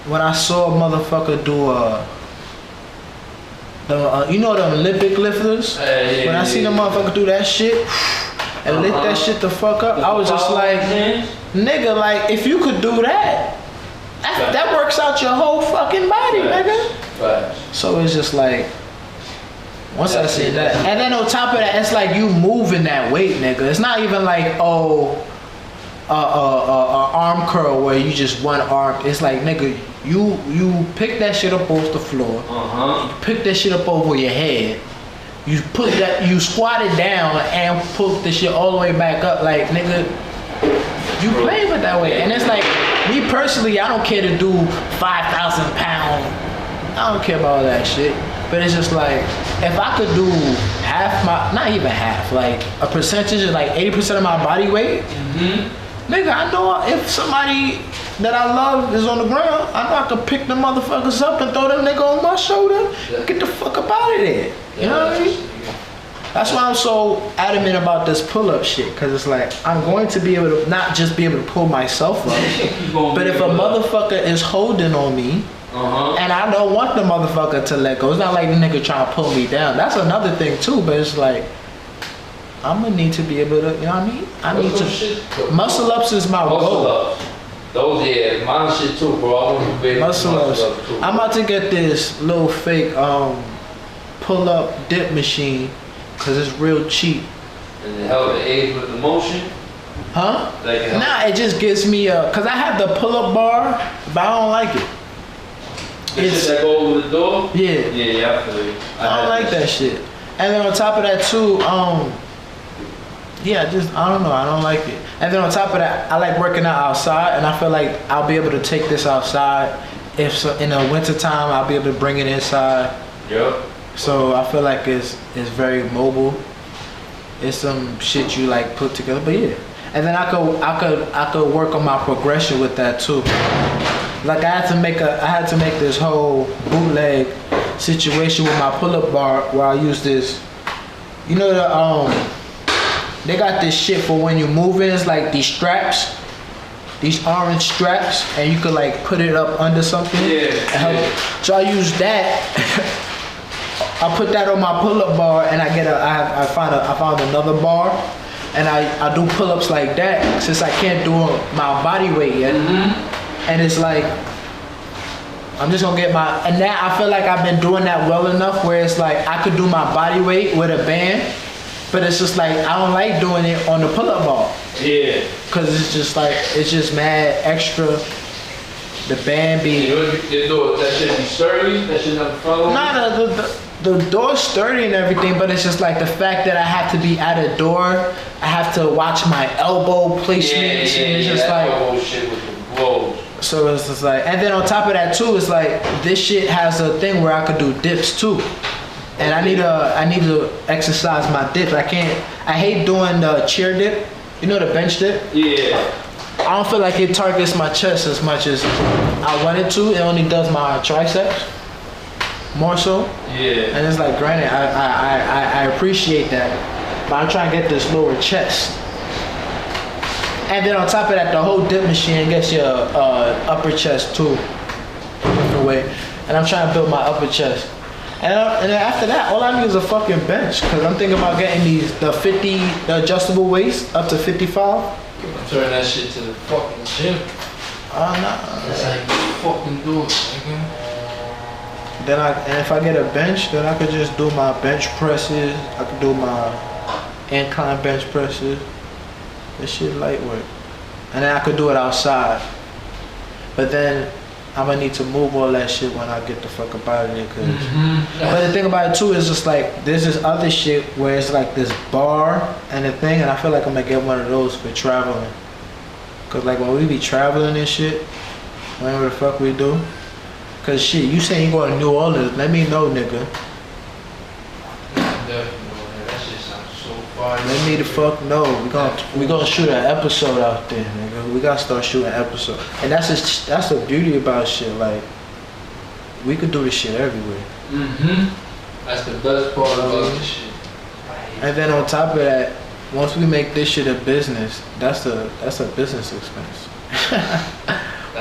When I saw a motherfucker do you know the Olympic lifters? When I see the motherfucker do that shit and lift that shit the fuck up, I was just like, nigga, like if you could do that, that works out your whole fucking body, nigga. So it's just like, once I see that, and then on top of that, it's like you moving that weight, nigga. It's not even like arm curl where you just one arm. It's like, nigga, you pick that shit up off the floor. You pick that shit up over your head. You squat it down and pull the shit all the way back up. Like, nigga, you play with that way. And it's like, me personally, I don't care to do 5,000 pound. I don't care about all that shit. But it's just like, if I could do not even half, like a percentage of like 80% of my body weight, nigga, I know if somebody that I love is on the ground, I know I can pick the motherfuckers up and throw them nigga on my shoulder. Get the fuck up out of there. You know what I mean? That's why I'm so adamant about this pull-up shit, because it's like, I'm going to be able to, not just be able to pull myself up, but if a motherfucker is holding on me, and I don't want the motherfucker to let go, it's not like the nigga trying to pull me down. That's another thing too, but it's like, I'm gonna need to be able to, you know what I mean? I need to, muscle ups is my goal. Those, yeah, mine shit too, bro. I want to be muscle ups. Too, I'm about to get this little fake pull up dip machine, cause it's real cheap. And it help to aid with the motion? Huh? Nah, it just gives me a, cause I have the pull up bar, but I don't like it. It's that go over the door? Yeah. Yeah, I feel you. I don't like that shit. And then on top of that too, yeah, I don't know, I don't like it. And then on top of that, I like working out outside, and I feel like I'll be able to take this outside. If so, in the winter time, I'll be able to bring it inside. Yep. So I feel like it's very mobile. It's some shit you like put together, but yeah. And then I could work on my progression with that too. Like I had to make this whole bootleg situation with my pull-up bar where I use this, you know, they got this shit for when you moving. It's like these straps, these orange straps, and you could like put it up under something. Yeah. So I use that. I put that on my pull-up bar, and I found another bar, and I do pull-ups like that since I can't do my body weight yet. And it's like, I'm just gonna get and now I feel like I've been doing that well enough where it's like I could do my body weight with a band, but it's just like I don't like doing it on the pull-up bar. Yeah. Cause it's just mad extra. The band be. That should be sturdy. That should not follow. Nah, the door's sturdy and everything, but it's just like the fact that I have to be at a door. I have to watch my elbow placements, and it's just like. Elbow shit with the blows. So it's just like, and then on top of that too, it's like this shit has a thing where I could do dips too, and I need to exercise my dips. I hate doing the chair dip, you know, the bench dip. Yeah. I don't feel like it targets my chest as much as I want it to. It only does my triceps more so. Yeah. And it's like, granted, I appreciate that, but I'm trying to get this lower chest. And then on top of that, the whole dip machine gets your upper chest too, different way. And I'm trying to build my upper chest. And then after that, all I need is a fucking bench, cause I'm thinking about getting the adjustable weights up to 55. Turn that shit to the fucking gym. Nah. That's how you fucking do it, nigga. And if I get a bench, then I could just do my bench presses. I could do my incline bench presses. This shit light work. And then I could do it outside. But then I'm gonna need to move all that shit when I get the fuck up out of there. But the thing about it too is just like, there's this other shit where it's like this bar and a thing, and I feel like I'm gonna get one of those for traveling. Cause like when we be traveling and shit, whatever the fuck we do. Cause shit, you saying you going to New Orleans, let me know, nigga. Let me the fuck know. We gonna shoot an episode out there, nigga. We gotta start shooting an episode. And that's the beauty about shit. Like, we could do this shit everywhere. That's the best part about this shit. And then on top of that, once we make this shit a business, that's a business expense.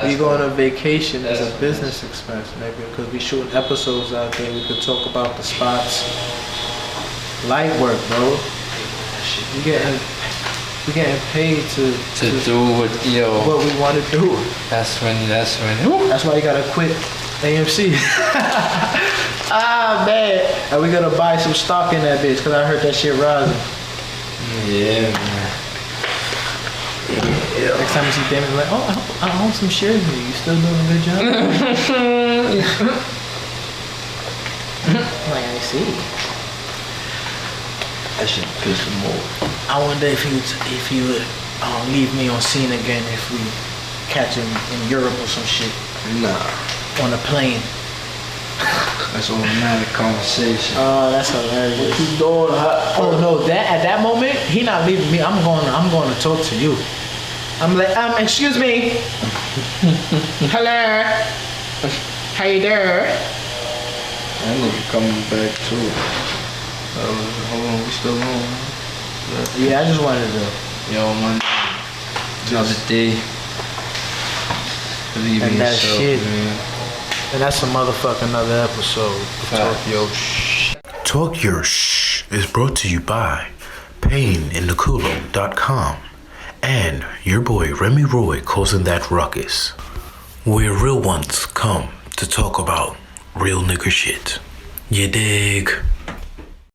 We go on a vacation as a business expense, nigga. Because we shooting episodes out there. We could talk about the spots. Light work, bro. We getting paid to do what we want to do. That's when. That's why you gotta quit AMC. Man. And we gotta buy some stock in that bitch because I heard that shit rising. Yeah, man. Next time you see Damon, like, oh, I own some shares in you. You still doing a good job? Like, I see. That shit piss him off. I wonder if he would leave me on scene again if we catch him in Europe or some shit. Nah. On a plane. That's automatic conversation. Oh, that's hilarious. What you doing? Oh no, at that moment, he not leaving me. I'm going to talk to you. I'm like, excuse me. Hello. How you there? That nigga coming back too. Hold on, we still on. Yeah, I just wanted to. Yo, man. Another day. Believe in And that yourself, shit. man. And that's a motherfucking another episode of Fact. Talk Yo Shh. Talk Your Shh is brought to you by PainInTheCulo.com and your boy Remy Roy causing that ruckus, where real ones come to talk about real nigger shit. You dig?